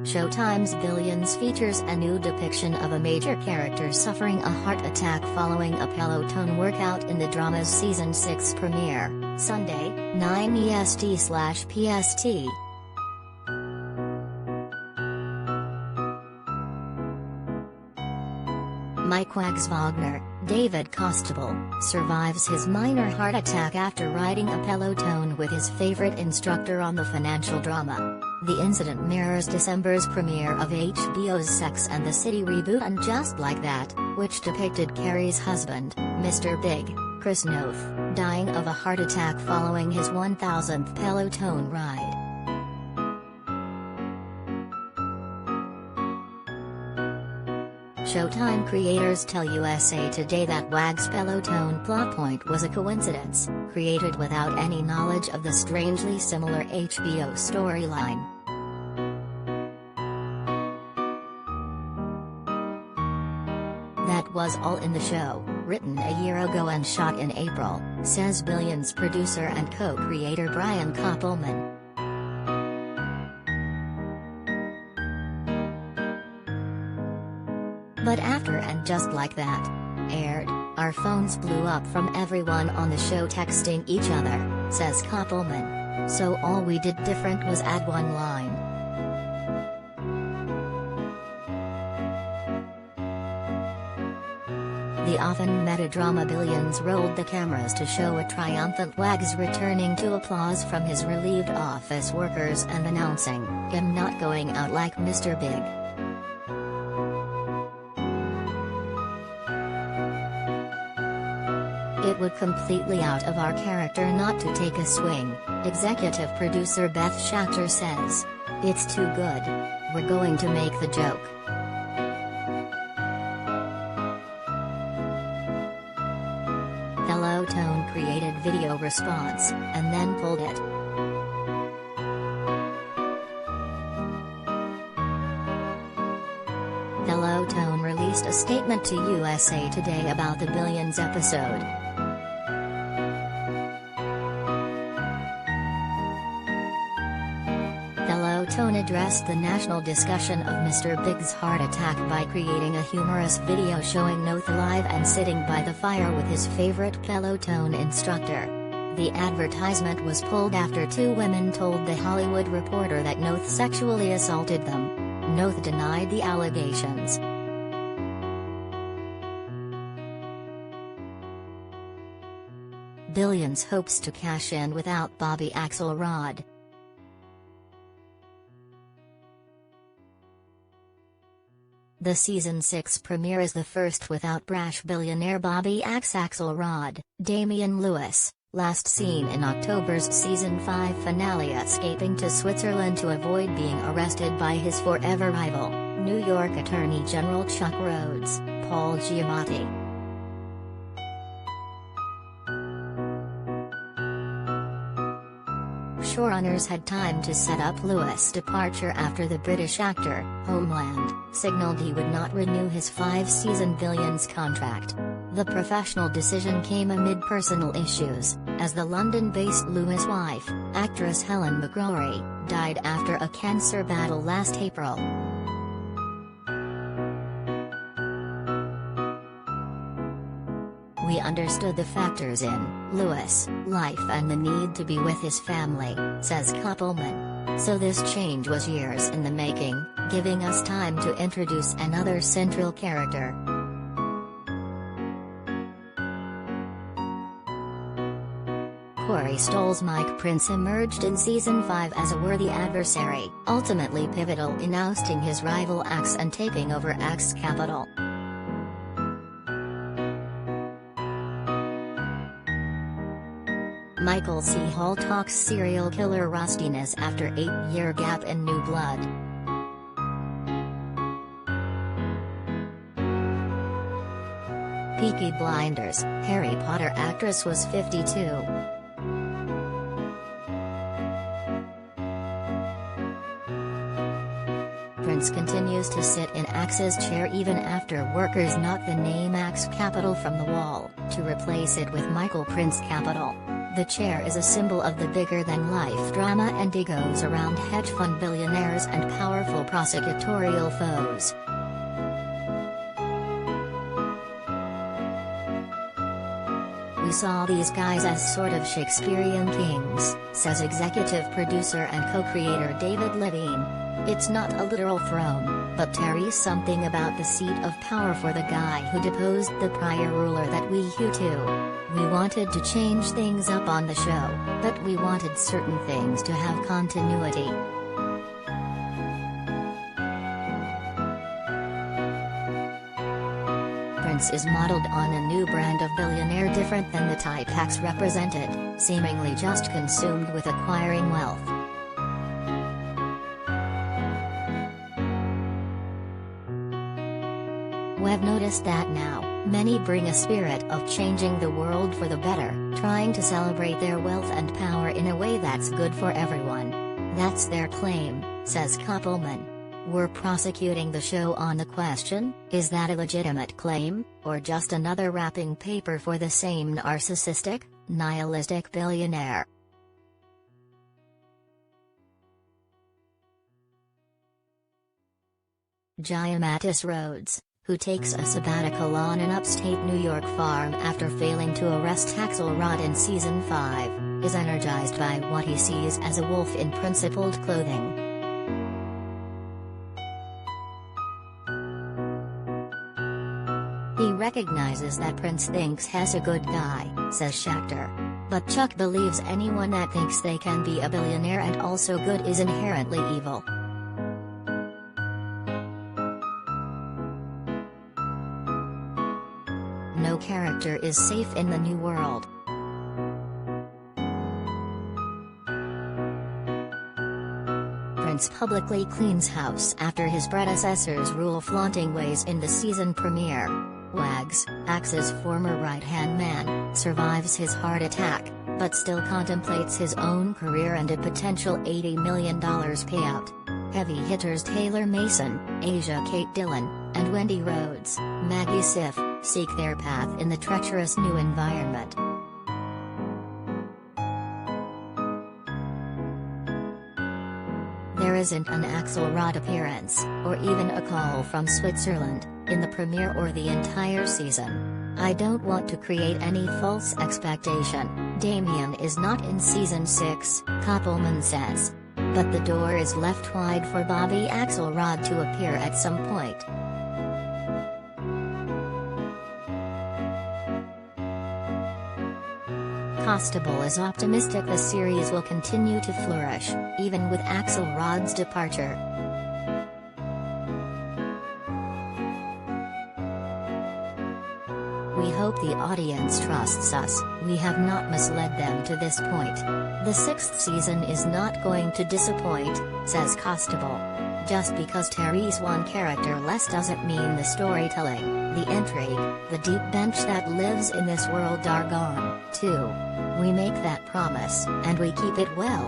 Showtime's Billions features a new depiction of a major character suffering a heart attack following a Peloton workout in the drama's Season 6 premiere, Sunday, 9 EST/PST. Mike Wagner, David Costabile, survives his minor heart attack after riding a Peloton with his favorite instructor on the financial drama. The incident mirrors December's premiere of HBO's Sex and the City reboot and Just Like That, which depicted Carrie's husband, Mr. Big, Chris Noth, dying of a heart attack following his 1000th Peloton ride. Showtime creators tell USA Today that Wag's Peloton plot point was a coincidence, created without any knowledge of the strangely similar HBO storyline. That was all in the show, written a year ago and shot in April, says Billions producer and co-creator Brian Koppelman. But after and Just Like That aired, our phones blew up from everyone on the show texting each other, says Koppelman. So all we did different was add one line. The often meta-drama Billions rolled the cameras to show a triumphant Wags returning to applause from his relieved office workers and announcing him not going out like Mr. Big. It would completely out of our character not to take a swing, executive producer Beth Schachter says. It's too good. We're going to make the joke. Peloton created video response, and then pulled it. Peloton released a statement to USA Today about the Billions episode. Peloton addressed the national discussion of Mr. Big's heart attack by creating a humorous video showing Noth live and sitting by the fire with his favorite Peloton instructor. The advertisement was pulled after two women told The Hollywood Reporter that Noth sexually assaulted them. Noth denied the allegations. Billions hopes to cash in without Bobby Axelrod. The Season 6 premiere is the first without brash billionaire Bobby Axelrod, Damian Lewis, last seen in October's Season 5 finale escaping to Switzerland to avoid being arrested by his forever rival, New York Attorney General Chuck Rhodes, Paul Giamatti. Showrunners had time to set up Lewis' departure after the British actor, Homeland, signaled he would not renew his 5-season Billions contract. The professional decision came amid personal issues, as the London-based Lewis' wife, actress Helen McCrory, died after a cancer battle last April. We understood the factors in Lewis' life and the need to be with his family, says Koppelman. So this change was years in the making, giving us time to introduce another central character. Corey Stoll's Mike Prince emerged in Season 5 as a worthy adversary, ultimately pivotal in ousting his rival Axe and taking over Axe Capital. Michael C. Hall talks serial killer rustiness after 8-year gap in New Blood. Peaky Blinders, Harry Potter actress was 52. Prince continues to sit in Axe's chair even after workers knock the name Axe Capital from the wall, to replace it with Michael Prince Capital. The chair is a symbol of the bigger-than-life drama and egos around hedge fund billionaires and powerful prosecutorial foes. "We saw these guys as sort of Shakespearean kings," says executive producer and co-creator David Levine. "It's not a literal throne, but Terry's something about the seat of power for the guy who deposed the prior ruler that we hew to. We wanted to change things up on the show, but we wanted certain things to have continuity." Prince is modeled on a new brand of billionaire different than the type X represented, seemingly just consumed with acquiring wealth. "We've noticed that now, many bring a spirit of changing the world for the better, trying to celebrate their wealth and power in a way that's good for everyone. That's their claim," says Koppelman. "We're prosecuting the show on the question, is that a legitimate claim, or just another wrapping paper for the same narcissistic, nihilistic billionaire?" Giamatis Rhodes, who takes a sabbatical on an upstate New York farm after failing to arrest Axelrod in Season 5, is energized by what he sees as a wolf in principled clothing. He recognizes that Prince thinks he's a good guy, says Schachter. But Chuck believes anyone that thinks they can be a billionaire and also good is inherently evil. No character is safe in the new world. Prince publicly cleans house after his predecessor's rule-flaunting ways in the season premiere. Wags, Axe's former right-hand man, survives his heart attack, but still contemplates his own career and a potential $80 million payout. Heavy hitters Taylor Mason, Asia Kate Dillon, and Wendy Rhodes, Maggie Siff, seek their path in the treacherous new environment. There isn't an Axelrod appearance, or even a call from Switzerland, in the premiere or the entire season. "I don't want to create any false expectation. Damien is not in Season 6, Koppelman says. But the door is left wide for Bobby Axelrod to appear at some point." Costabile is optimistic the series will continue to flourish, even with Axelrod's departure. "We hope the audience trusts us, we have not misled them to this point. The 6th season is not going to disappoint," says Costabile. "Just because Terry's one character less doesn't mean the storytelling, the intrigue, the deep bench that lives in this world are gone, too. We make that promise, and we keep it well."